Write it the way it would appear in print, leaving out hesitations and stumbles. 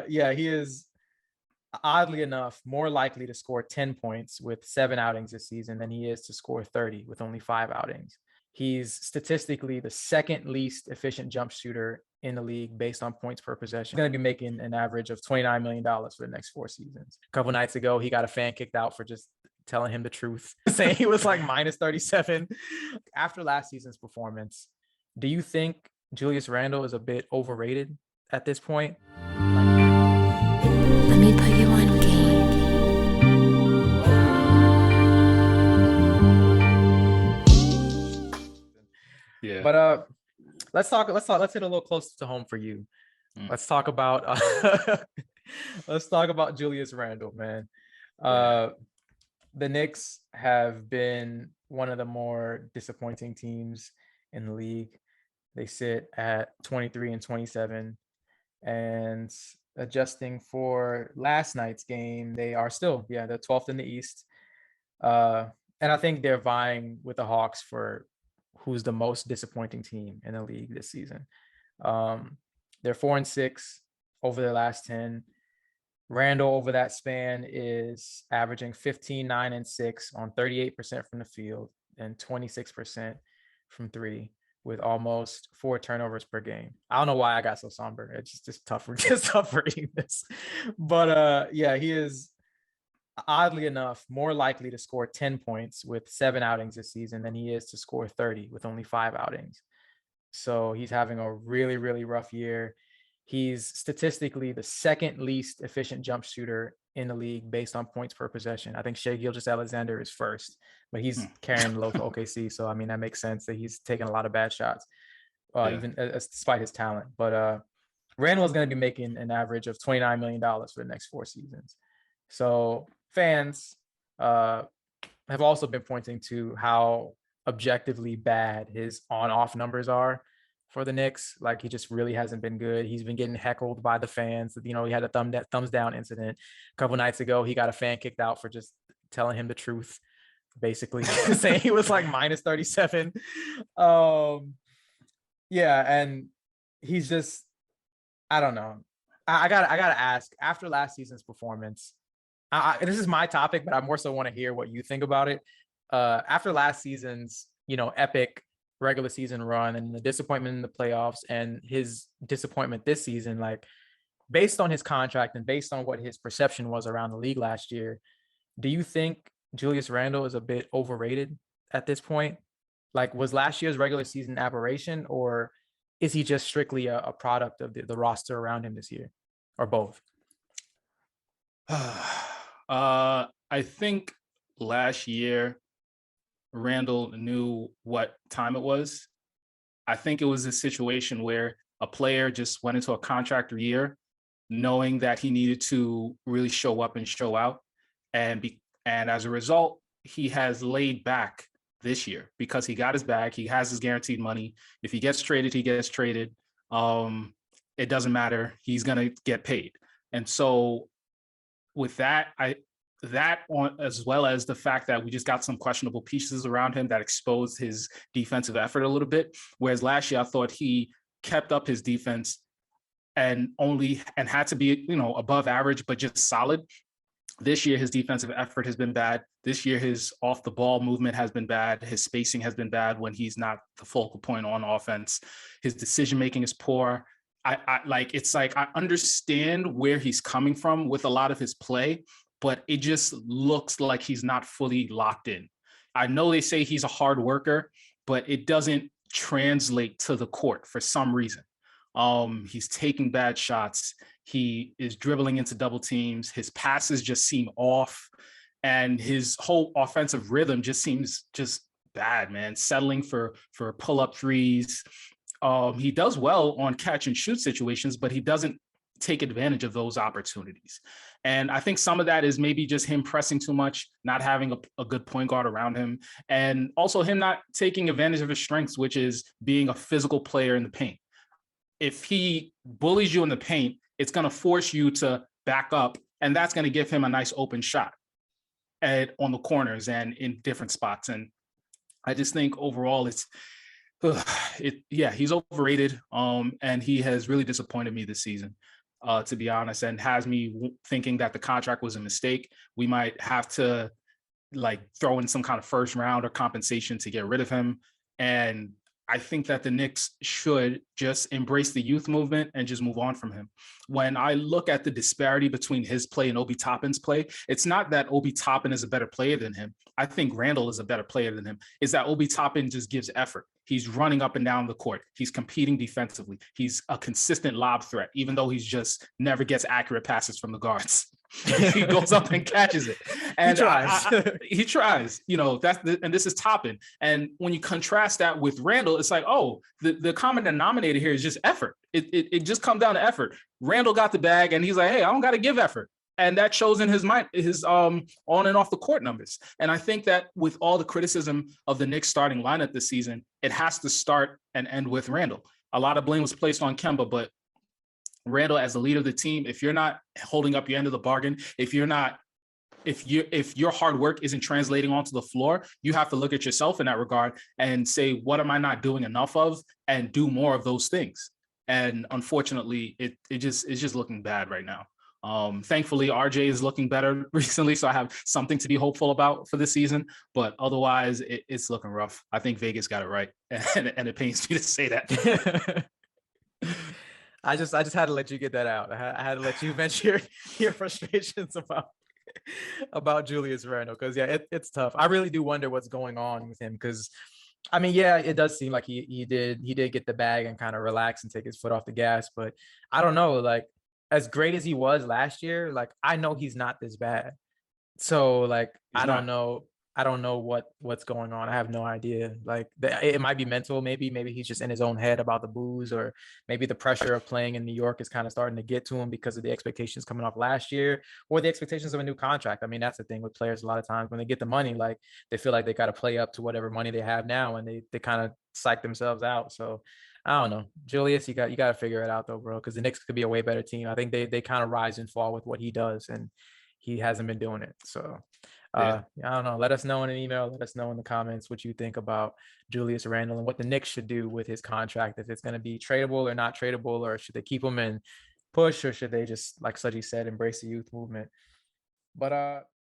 yeah, he is oddly enough more likely to score 10 points with 7 outings this season than he is to score 30 with only 5 outings. He's statistically the second least efficient jump shooter in the league based on points per possession. He's going to be making an average of $29 million for the next 4 seasons. A couple nights ago, he got a fan kicked out for just telling him the truth, saying he was like minus 37. After last season's performance, do you think Julius Randle is a bit overrated at this point? Let me put you on game. Yeah. But let's hit a little closer to home for you. Let's talk about Julius Randle, man. The Knicks have been one of the more disappointing teams in the league. They sit at 23 and 27, and adjusting for last night's game, they are still, they're 12th in the East. And I think they're vying with the Hawks for who's the most disappointing team in the league this season. They're 4-6 over their last 10. Randle over that span is averaging 15, 9, and 6 on 38% from the field and 26% from three, with almost 4 turnovers per game. I don't know why I got so somber. It's just tough reading this. But he is oddly enough more likely to score 10 points with 7 outings this season than he is to score 30 with only 5 outings. So he's having a really, really rough year. He's statistically the second least efficient jump shooter in the league based on points per possession. I think Shai Gilgeous-Alexander is first, but he's carrying the load for OKC. So, I mean, that makes sense that he's taking a lot of bad shots, even despite his talent. But Randle is going to be making an average of $29 million for the next 4 seasons. So fans have also been pointing to how objectively bad his on-off numbers are for the Knicks. Like, he just really hasn't been good. He's been getting heckled by the fans. He had a thumbs down incident a couple nights ago. He got a fan kicked out for just telling him the truth, basically saying he was like minus 37. And he's just, I don't know. I gotta ask, after last season's performance, this is my topic, but I more so want to hear what you think about it. After last season's, epic regular season run and the disappointment in the playoffs and his disappointment this season, like, based on his contract and based on what his perception was around the league last year, do you think Julius Randle is a bit overrated at this point? Like, was last year's regular season aberration, or is he just strictly a product of the roster around him this year, or both? I think last year Randle knew what time it was. I think it was a situation where a player just went into a contract year knowing that he needed to really show up and show out. And as a result, he has laid back this year because he got his bag. He has his guaranteed money. If he gets traded, he gets traded. It doesn't matter. He's going to get paid. And so with that, as well as the fact that we just got some questionable pieces around him that exposed his defensive effort a little bit. Whereas last year, I thought he kept up his defense and had to be, above average, but just solid. This year, his defensive effort has been bad. This year, his off the ball movement has been bad. His spacing has been bad when he's not the focal point on offense. His decision-making is poor. I understand where he's coming from with a lot of his play, but it just looks like he's not fully locked in. I know they say he's a hard worker, but it doesn't translate to the court for some reason. He's taking bad shots. He is dribbling into double teams. His passes just seem off, and his whole offensive rhythm just seems just bad, man. Settling for pull-up threes. He does well on catch and shoot situations, but he doesn't take advantage of those opportunities. And I think some of that is maybe just him pressing too much, not having a good point guard around him, and also him not taking advantage of his strengths, which is being a physical player in the paint. If he bullies you in the paint, it's going to force you to back up, and that's going to give him a nice open shot on the corners and in different spots. And I just think overall he's overrated, and he has really disappointed me this season. to be honest, and has me thinking that the contract was a mistake. We might have to like throw in some kind of first round or compensation to get rid of him. And I think that the Knicks should just embrace the youth movement and just move on from him. When I look at the disparity between his play and Obi Toppin's play, it's not that Obi Toppin is a better player than him. I think Randle is a better player than him. Is that Obi Toppin just gives effort. He's running up and down the court. He's competing defensively. He's a consistent lob threat, even though he's just never gets accurate passes from the guards. He goes up and catches it. And he tries. He tries. You know, and this is Toppin. And when you contrast that with Randle, it's like, oh, the common denominator here is just effort. It just comes down to effort. Randle got the bag, and he's like, hey, I don't got to give effort. And that shows in his mind, his on and off the court numbers. And I think that with all the criticism of the Knicks starting lineup this season, it has to start and end with Randle. A lot of blame was placed on Kemba, but Randle, as the leader of the team, if you're not holding up your end of the bargain, if your hard work isn't translating onto the floor, you have to look at yourself in that regard and say, what am I not doing enough of, and do more of those things. And unfortunately, it's just looking bad right now. Thankfully, RJ is looking better recently, so I have something to be hopeful about for this season. But otherwise, it's looking rough. I think Vegas got it right, and it pains me to say that. I just had to let you get that out. I had to let you vent your frustrations about Julius Randle, because it's tough. I really do wonder what's going on with him, because I mean, yeah, it does seem like he did get the bag and kind of relax and take his foot off the gas, but I don't know, like as great as he was last year, like I know he's not this bad. So like I don't know what's going on. I have no idea. Like it might be mental. Maybe he's just in his own head about the booze, or maybe the pressure of playing in New York is kind of starting to get to him because of the expectations coming off last year, or the expectations of a new contract. I mean, that's the thing with players. A lot of times when they get the money, like they feel like they got to play up to whatever money they have now, and they kind of psych themselves out. So I don't know, Julius, you got to figure it out though, bro, because the Knicks could be a way better team. I think they kind of rise and fall with what he does, and he hasn't been doing it. So I don't know. Let us know in an email. Let us know in the comments what you think about Julius Randle and what the Knicks should do with his contract. If it's going to be tradable or not tradable, or should they keep him and push, or should they just, like Sudgy said, embrace the youth movement? But